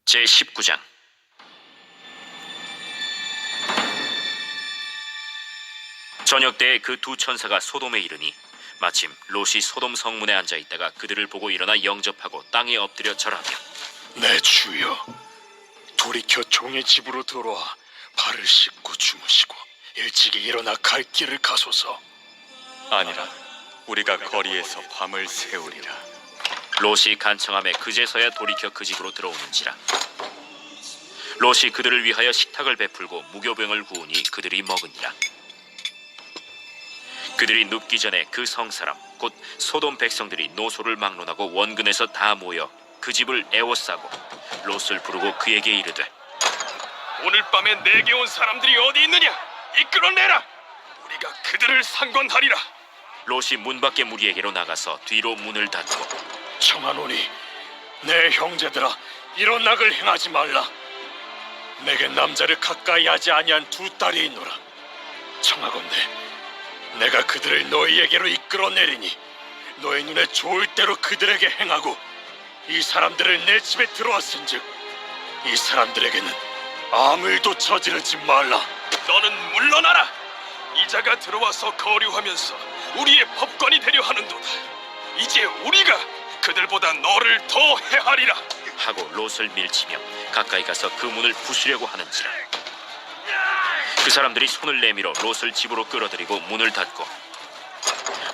제19장. 저녁 때에 그 두 천사가 소돔에 이르니 마침 롯이 소돔 성문에 앉아 있다가 그들을 보고 일어나 영접하고 땅에 엎드려 절하며, 내 주여, 돌이켜 종의 집으로 들어와 발을 씻고 주무시고 일찍이 일어나 갈 길을 가소서. 아니라 우리가 거리에서 밤을 새우리라. 롯이 간청함에 그제서야 돌이켜 그 집으로 들어오는지라. 롯이 그들을 위하여 식탁을 베풀고 무교병을 구우니 그들이 먹으니라. 그들이 눕기 전에 그 성사람 곧 소돔 백성들이 노소를 막론하고 원근에서 다 모여 그 집을 에워싸고 롯을 부르고 그에게 이르되, 오늘 밤에 내게 온 사람들이 어디 있느냐? 이끌어내라. 우리가 그들을 상관하리라. 롯이 문 밖에 무리에게로 나가서 뒤로 문을 닫고, 청하노니 내 형제들아, 이런 낙을 행하지 말라. 내게 남자를 가까이 하지 아니한 두 딸이 있노라. 청하건대 내가 그들을 너희에게로 이끌어내리니 너희 눈에 좋을 대로 그들에게 행하고 이 사람들을 내 집에 들어왔은즉 이 사람들에게는 아무 일도 저지르지 말라. 너는 물러나라. 이자가 들어와서 거류하면서 우리의 법관이 되려 하는도다. 이제 우리가 그들보다 너를 더 해하리라. 하고 롯을 밀치며 가까이 가서 그 문을 부수려고 하는지라. 그 사람들이 손을 내밀어 롯을 집으로 끌어들이고 문을 닫고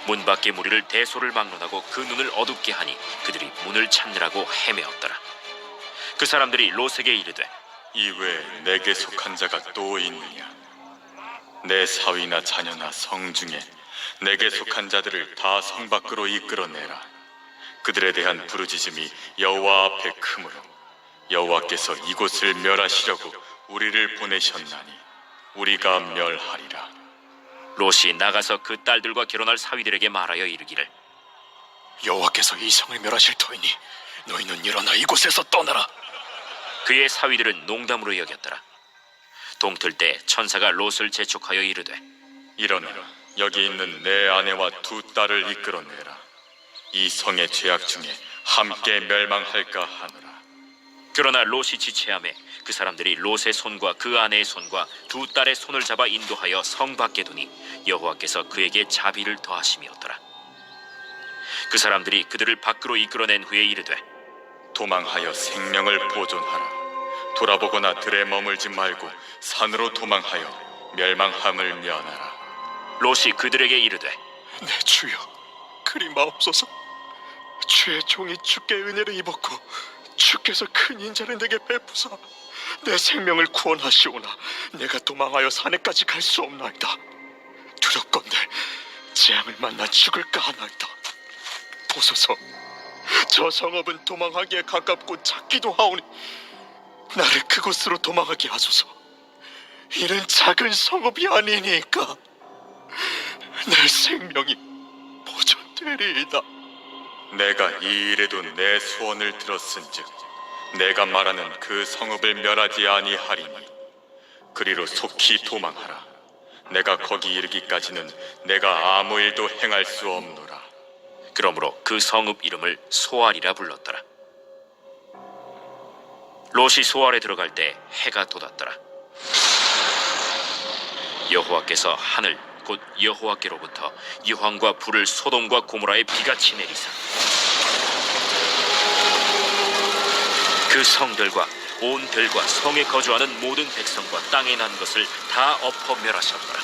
문 밖의 무리를 대소를 막론하고 그 눈을 어둡게 하니 그들이 문을 찾느라고 헤매었더라. 그 사람들이 롯에게 이르되, 이외에 내게 속한 자가 또 있느냐? 내 사위나 자녀나 성 중에 내게 속한 자들을 다 성 밖으로 이끌어내라. 그들에 대한 부르짖음이 여호와 앞에 크므로 여호와께서 이곳을 멸하시려고 우리를 보내셨나니 우리가 멸하리라. 롯이 나가서 그 딸들과 결혼할 사위들에게 말하여 이르기를, 여호와께서 이 성을 멸하실 터이니 너희는 일어나 이곳에서 떠나라. 그의 사위들은 농담으로 여겼더라. 동틀 때 천사가 롯을 재촉하여 이르되, 일어나 여기 있는 내 아내와 두 딸을 이끌어내라. 이 성의 죄악 중에 함께 멸망할까 하노라. 그러나 롯이 지체하매 그 사람들이 롯의 손과 그 아내의 손과 두 딸의 손을 잡아 인도하여 성 밖에 두니 여호와께서 그에게 자비를 더하심이었더라. 그 사람들이 그들을 밖으로 이끌어낸 후에 이르되, 도망하여 생명을 보존하라. 돌아보거나 들에 머물지 말고 산으로 도망하여 멸망함을 면하라. 롯이 그들에게 이르되, 내 주여, 그리 마옵소서. 주의 종이 주께 은혜를 입었고 주께서 큰 인자를 내게 베푸사 내 생명을 구원하시오나 내가 도망하여 산에까지 갈 수 없나이다. 두렵건대 재앙을 만나 죽을까 하나이다. 보소서, 저 성읍은 도망하기에 가깝고 작기도 하오니 나를 그곳으로 도망하게 하소서. 이는 작은 성읍이 아니니까 내 생명이 보존되리이다. 내가 이 일에도 내 소원을 들었은즉 내가 말하는 그 성읍을 멸하지 아니하리니 그리로 속히 도망하라. 내가 거기 이르기까지는 내가 아무 일도 행할 수 없노라. 그러므로 그 성읍 이름을 소알이라 불렀더라. 롯이 소알에 들어갈 때 해가 돋았더라. 여호와께서 하늘 곧 여호와께로부터 유황과 불을 소돔과 고모라에 비같이 내리사 그 성들과 온 들과 성에 거주하는 모든 백성과 땅에 난 것을 다 엎어 멸하셨더라.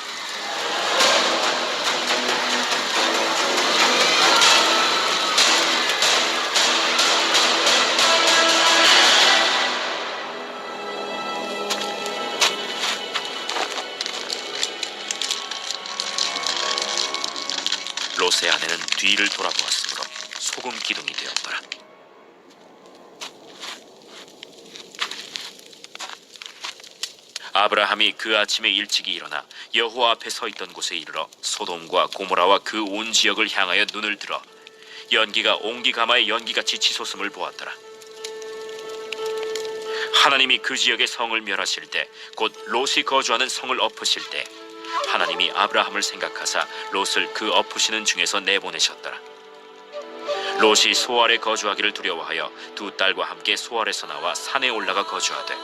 롯의 아내는 뒤를 돌아보았으므로 소금 기둥이 되었더라. 아브라함이 그 아침에 일찍이 일어나 여호와 앞에 서 있던 곳에 이르러 소돔과 고모라와 그 온 지역을 향하여 눈을 들어 연기가 옹기가마의 연기같이 치솟음을 보았더라. 하나님이 그 지역의 성을 멸하실 때 곧 롯이 거주하는 성을 엎으실 때 하나님이 아브라함을 생각하사 롯을 그 엎으시는 중에서 내보내셨더라. 롯이 소알에 거주하기를 두려워하여 두 딸과 함께 소알에서 나와 산에 올라가 거주하되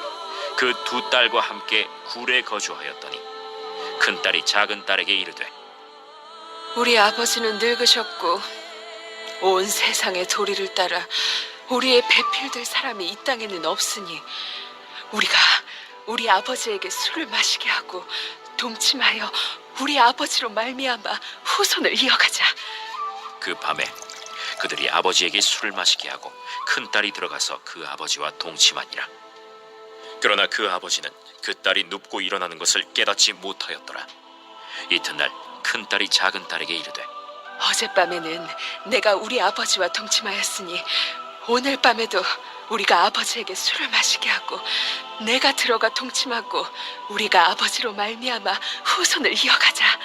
그 두 딸과 함께 굴에 거주하였더니 큰 딸이 작은 딸에게 이르되 우리 아버지는 늙으셨고 온 세상의 도리를 따라 우리의 배필될 사람이 이 땅에는 없으니 우리가 우리 아버지에게 술을 마시게 하고 동침하여 우리 아버지로 말미암아 후손을 이어가자. 그 밤에 그들이 아버지에게 술을 마시게 하고 큰 딸이 들어가서 그 아버지와 동침하니라. 그러나 그 아버지는 그 딸이 눕고 일어나는 것을 깨닫지 못하였더라. 이튿날 큰 딸이 작은 딸에게 이르되 어젯밤에는 내가 우리 아버지와 동침하였으니 오늘 밤에도 우리가 아버지에게 술을 마시게 하고 내가 들어가 동침하고 우리가 아버지로 말미암아 후손을 이어가자.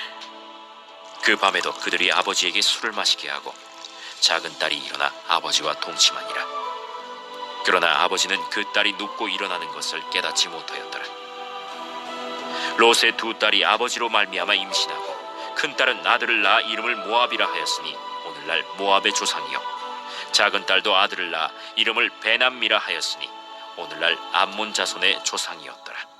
그 밤에도 그들이 아버지에게 술을 마시게 하고 작은 딸이 일어나 아버지와 동침하니라. 그러나 아버지는 그 딸이 눕고 일어나는 것을 깨닫지 못하였더라. 롯의 두 딸이 아버지로 말미암아 임신하고 큰 딸은 아들을 낳아 이름을 모압이라 하였으니 오늘날 모압의 조상이요 작은 딸도 아들을 낳아 이름을 베남미라 하였으니 오늘날 암몬 자손의 조상이었더라.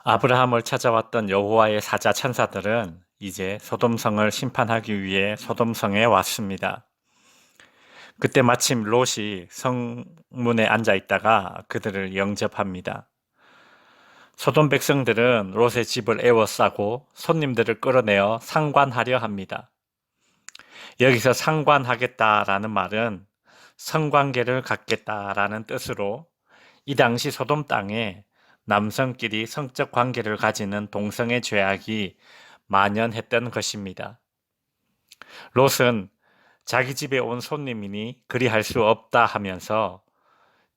아브라함을 찾아왔던 여호와의 사자 천사들은 이제 소돔성을 심판하기 위해 소돔성에 왔습니다. 그때 마침 롯이 성문에 앉아 있다가 그들을 영접합니다. 소돔 백성들은 롯의 집을 에워싸고 손님들을 끌어내어 상관하려 합니다. 여기서 상관하겠다라는 말은 성관계를 갖겠다라는 뜻으로 이 당시 소돔 땅에 남성끼리 성적 관계를 가지는 동성애 죄악이 만연했던 것입니다. 롯은 자기 집에 온 손님이니 그리할 수 없다 하면서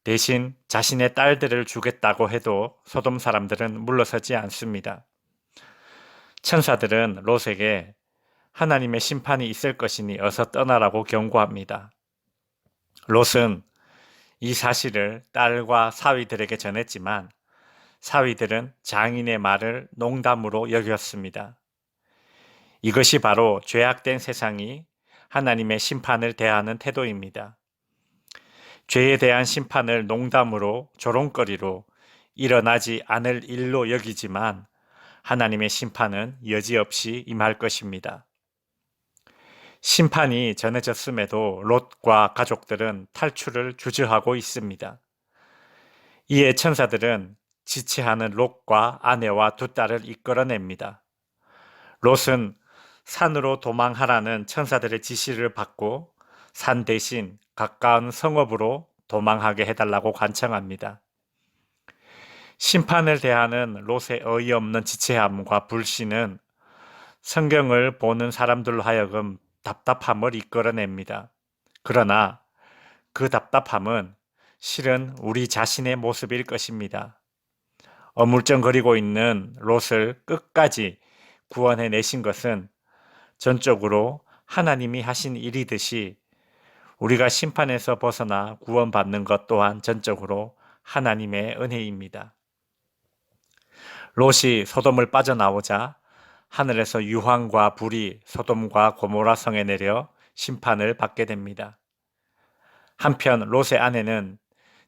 대신 자신의 딸들을 주겠다고 해도 소돔 사람들은 물러서지 않습니다. 천사들은 롯에게 하나님의 심판이 있을 것이니 어서 떠나라고 경고합니다. 롯은 이 사실을 딸과 사위들에게 전했지만 사위들은 장인의 말을 농담으로 여겼습니다. 이것이 바로 죄악된 세상이 하나님의 심판을 대하는 태도입니다. 죄에 대한 심판을 농담으로 조롱거리로 일어나지 않을 일로 여기지만 하나님의 심판은 여지없이 임할 것입니다. 심판이 전해졌음에도 롯과 가족들은 탈출을 주저하고 있습니다. 이에 천사들은 지체하는 롯과 아내와 두 딸을 이끌어냅니다. 롯은 산으로 도망하라는 천사들의 지시를 받고 산 대신 가까운 성읍으로 도망하게 해달라고 간청합니다. 심판을 대하는 롯의 어이없는 지체함과 불신은 성경을 보는 사람들로 하여금 답답함을 이끌어냅니다. 그러나 그 답답함은 실은 우리 자신의 모습일 것입니다. 어물쩡거리고 있는 롯을 끝까지 구원해내신 것은 전적으로 하나님이 하신 일이듯이 우리가 심판에서 벗어나 구원받는 것 또한 전적으로 하나님의 은혜입니다. 롯이 소돔을 빠져나오자 하늘에서 유황과 불이 소돔과 고모라 성에 내려 심판을 받게 됩니다. 한편 롯의 아내는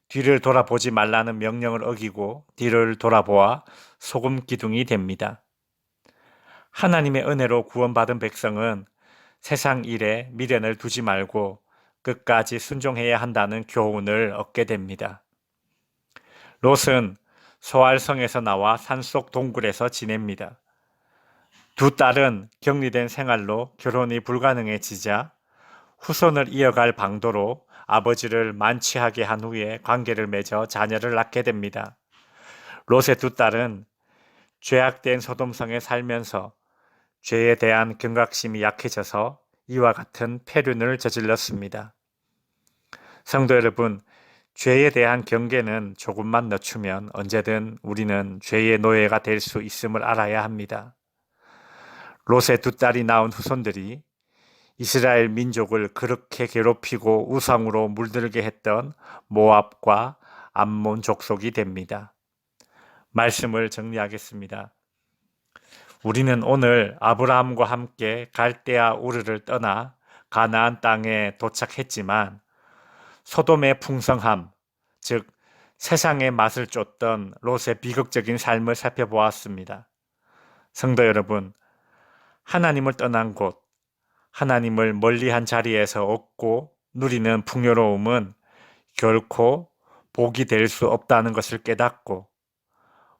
뒤를 돌아보지 말라는 명령을 어기고 뒤를 돌아보아 소금 기둥이 됩니다. 하나님의 은혜로 구원받은 백성은 세상 일에 미련을 두지 말고 끝까지 순종해야 한다는 교훈을 얻게 됩니다. 롯은 소알성에서 나와 산속 동굴에서 지냅니다. 두 딸은 격리된 생활로 결혼이 불가능해지자 후손을 이어갈 방도로 아버지를 만취하게 한 후에 관계를 맺어 자녀를 낳게 됩니다. 롯의 두 딸은 죄악된 소돔성에 살면서 죄에 대한 경각심이 약해져서 이와 같은 폐륜을 저질렀습니다. 성도 여러분, 죄에 대한 경계는 조금만 늦추면 언제든 우리는 죄의 노예가 될 수 있음을 알아야 합니다. 롯의 두 딸이 낳은 후손들이 이스라엘 민족을 그렇게 괴롭히고 우상으로 물들게 했던 모압과 암몬 족속이 됩니다. 말씀을 정리하겠습니다. 우리는 오늘 아브라함과 함께 갈대아 우르를 떠나 가나안 땅에 도착했지만 소돔의 풍성함, 즉 세상의 맛을 쫓던 롯의 비극적인 삶을 살펴보았습니다. 성도 여러분, 하나님을 떠난 곳, 하나님을 멀리한 자리에서 얻고 누리는 풍요로움은 결코 복이 될 수 없다는 것을 깨닫고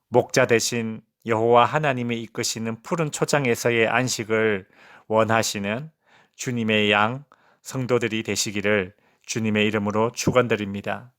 목자 대신 여호와 하나님이 이끄시는 푸른 초장에서의 안식을 원하시는 주님의 양 성도들이 되시기를 주님의 이름으로 축원드립니다.